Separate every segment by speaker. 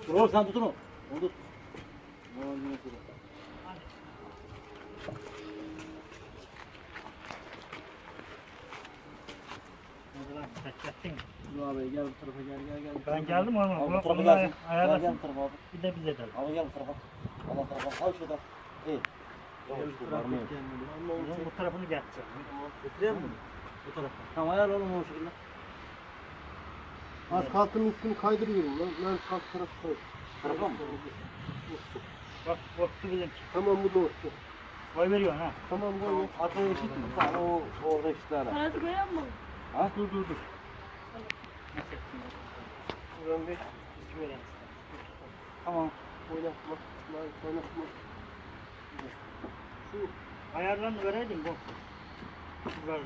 Speaker 1: Dur sen tutun o. Onu tut. Dur abi gel bu tarafa gel.
Speaker 2: Ben geldim ama
Speaker 1: Abi bu tarafa
Speaker 2: bunu
Speaker 1: gelsin. Gel
Speaker 2: ayarlasın.
Speaker 1: gel bu tarafa abi.
Speaker 2: Bir de bize edelim.
Speaker 1: Abi gel bu tarafa. Allah tarafa. Al şuradan. İyi.
Speaker 2: Bu tarafını geçeceğim.
Speaker 1: Götüreyim mi? Bu tarafa. Tamam ayarla oğlum o şekilde.
Speaker 3: Az kalktığın üstünü kaydırıyorum lan. Lan kalk taraf koy.
Speaker 1: Tarafa mı?
Speaker 2: Bak korktu bizim.
Speaker 3: Tamam bu da olsun.
Speaker 2: Koy veriyorsun ha.
Speaker 3: Tamam koy.
Speaker 1: Atı eşit mi? Tamam o orada eşitler.
Speaker 4: Kanatı koyar mı?
Speaker 1: Ha?
Speaker 3: Dur. Ulan bir
Speaker 1: Tamam.
Speaker 3: oynatma. Lan oynatma. Şu
Speaker 2: Ayarlarını vereydin bu. Ver.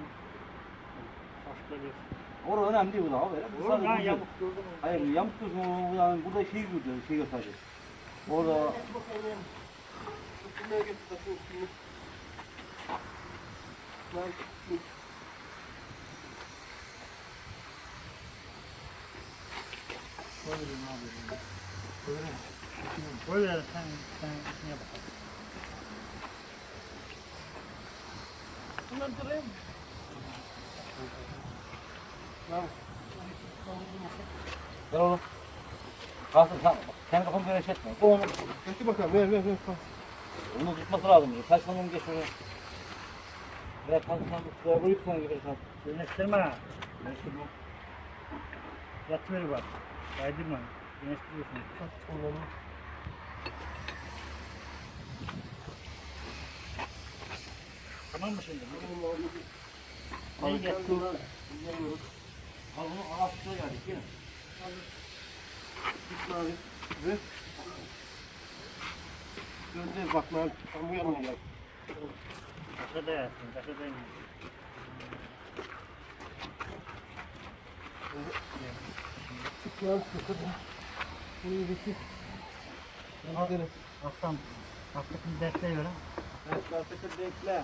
Speaker 2: Başka bir.
Speaker 1: Orada önemli değil bu da abi.
Speaker 2: Olur
Speaker 1: Sadece
Speaker 2: lan
Speaker 1: bu-
Speaker 2: yamuk gördün mü?
Speaker 1: Hayır yamuk diyorsun yani burada şey gösterecek. Orada
Speaker 3: üstüne git takın üstüne. Lan şu.
Speaker 2: Koy vereyim abi. Koy vereyim. Koy verelim sen işine bak.
Speaker 3: Bunlar durayım mı? Lan.
Speaker 1: ver oğlum. Kalsın sen kendi kafanı böyle şey etme. Onu
Speaker 3: Getir bakalım ver kalk.
Speaker 1: onu tutması lazım. Saçma onu geç şuraya. Biraz kalsın sen tut. Böyle uyup sonra gibi kalsın.
Speaker 2: Güneştirme ha. Güneştirme. Yatıveri bak. Kaydırma. Güneştiriyorsun.
Speaker 3: Onları.
Speaker 2: Tamam mı şimdi?
Speaker 3: Abi
Speaker 2: Neyi
Speaker 3: sen dur lan. Bilmiyorum.
Speaker 1: Al bunu ağaçlığa geldik yine.
Speaker 3: Git abi. Ve döndür bak lan. Tam bu yanına gel.
Speaker 2: Kaşada yatsın. Kaşada in.
Speaker 3: Çık lan yukarı. İyi bitti. Gidelim.
Speaker 2: Aslan. Aslan bekle göre.
Speaker 1: Evet artık bekle.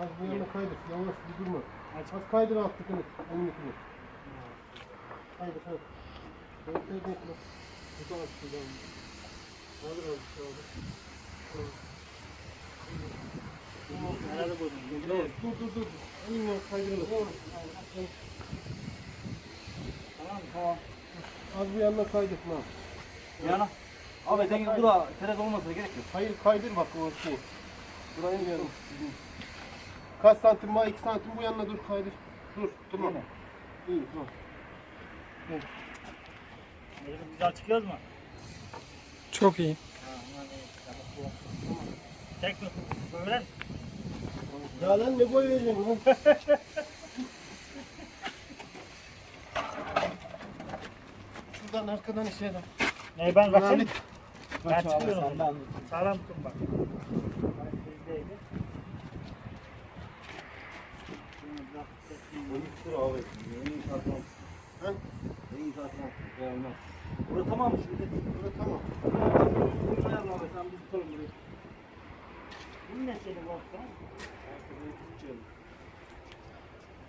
Speaker 3: Az bu yana kaydır. Yavaş bir durma. Az kaydır alttakini. Önündekini. Kaydır. Bekle. Bu da açtı lan. Alır abi abi.
Speaker 2: Herhalde buldum.
Speaker 3: Dur. Önüne kaydıralım.
Speaker 1: Tamam.
Speaker 3: Az bu yanına kaydırma.
Speaker 1: Yana. Abi denge bu da teres olmasına gerek yok.
Speaker 3: Hayır kaydır bak o şey. Buraya gel. Kaç santim var? 2 santim bu yanına dur kaydır. Dur. Tamam.
Speaker 1: Yine.
Speaker 3: İyi tamam.
Speaker 2: Güzel çıkıyoruz mu?
Speaker 5: Çok iyi.
Speaker 2: Tek mi? Böyle.
Speaker 3: Ya lan ne boy vereceksin lan? Şuradan arkadan işe lan.
Speaker 2: Ne ben bakayım. Ben
Speaker 3: Bak abi,
Speaker 2: çıkıyorum.
Speaker 3: sen de anladın.
Speaker 2: Sağlam tutun bak. Bizdeydi.
Speaker 1: Uyuştur abi. İyi satma.
Speaker 3: Ha?
Speaker 1: İyi satma. Gelmez. Burası tamam mı şimdi?
Speaker 3: Burada tamam.
Speaker 1: Bunu ayarla abi sen bir tutalım burayı.
Speaker 2: Bu ne senin olsa?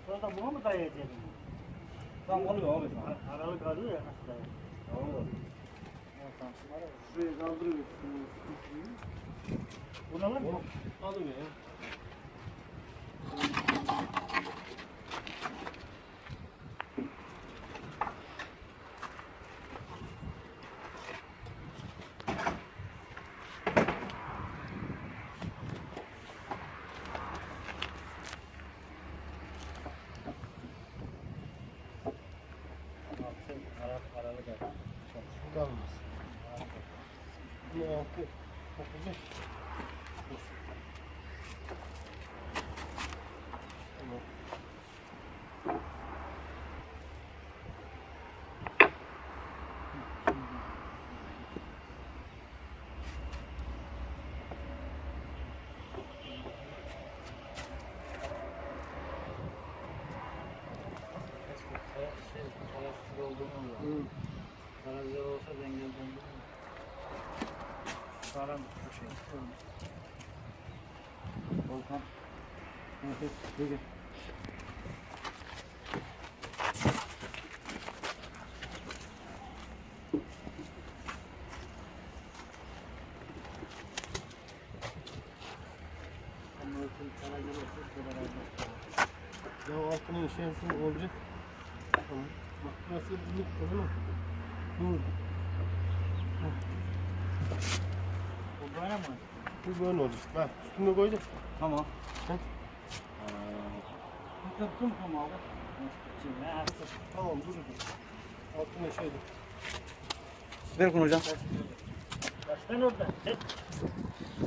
Speaker 2: Sonra da buna mı dayayacaksın?
Speaker 1: Tamam oluyor abi sana.
Speaker 2: Aralık arıyor ya nasıl dayayacak?
Speaker 1: Tamam.
Speaker 3: Şuraya kaldırıyoruz.
Speaker 2: Bu ne lan?
Speaker 3: Alın ya.
Speaker 2: Aralık arıyor.
Speaker 3: Şurada olmaz. Bunu altı. Kapıcı. Tamam.
Speaker 2: Karabiber olsa dengeli döndürür. Sağlam bir şey.
Speaker 1: Volkan. Peki.
Speaker 3: Ya altının işensin olacak. Tamam. Bak burası büyük değil mi? Dur.
Speaker 2: Bu böyle mi?
Speaker 3: Bu böyle olacak. Bak üstüne koyacak.
Speaker 1: Tamam.
Speaker 2: Tuttum mu abi? Şimdi ne yapsın?
Speaker 3: Tamam dur. Altına şeydi.
Speaker 1: Ver bunu hocam.
Speaker 2: Baştan orada.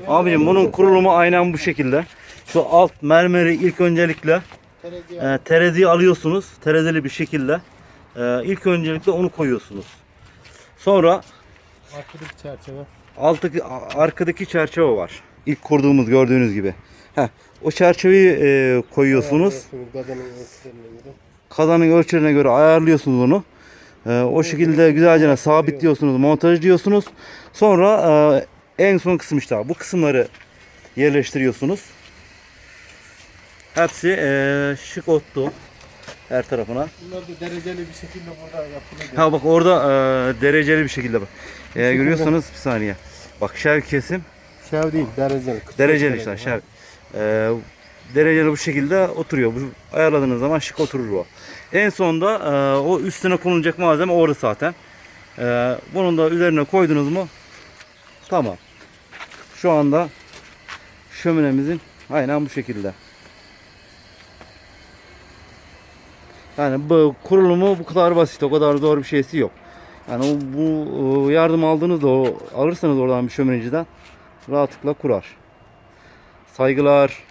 Speaker 1: Abicim bunun kurulumu aynen bu şekilde. Şu alt mermeri ilk öncelikle
Speaker 3: Teraziye.
Speaker 1: tereziye alıyorsunuz. Terezili bir şekilde. İlk öncelikle onu koyuyorsunuz. Sonra
Speaker 3: Arkadaki çerçeve.
Speaker 1: arkadaki çerçeve var. İlk kurduğumuz gördüğünüz gibi. O çerçeveyi koyuyorsunuz.
Speaker 3: Gazanın ölçülerine göre.
Speaker 1: Kazanın ölçülerine göre ayarlıyorsunuz onu. O şekilde güzelce sabitliyorsunuz, montajlıyorsunuz. Sonra en son kısım işte bu kısımları yerleştiriyorsunuz. Hepsi şık ottu her tarafına.
Speaker 3: Bunlar da dereceli bir şekilde burada yapılıyor.
Speaker 1: Ha bak orada dereceli bir şekilde bak. Görüyorsanız bir saniye. Bak şev kesim.
Speaker 3: Şev değil, dereceli.
Speaker 1: Dereceli işte şev. Dereceli bu şekilde oturuyor. Bu ayarladığınız zaman şık oturur o. En sonunda o üstüne konulacak malzeme orada zaten. Bunun da üzerine koydunuz mu? Tamam. Şu anda şöminemizin aynen bu şekilde. Yani bu kurulumu bu kadar basit, o kadar zor bir şeysi yok. Yani bu yardım aldığınızda alırsanız oradan bir şöminiciden rahatlıkla kurar. Saygılar.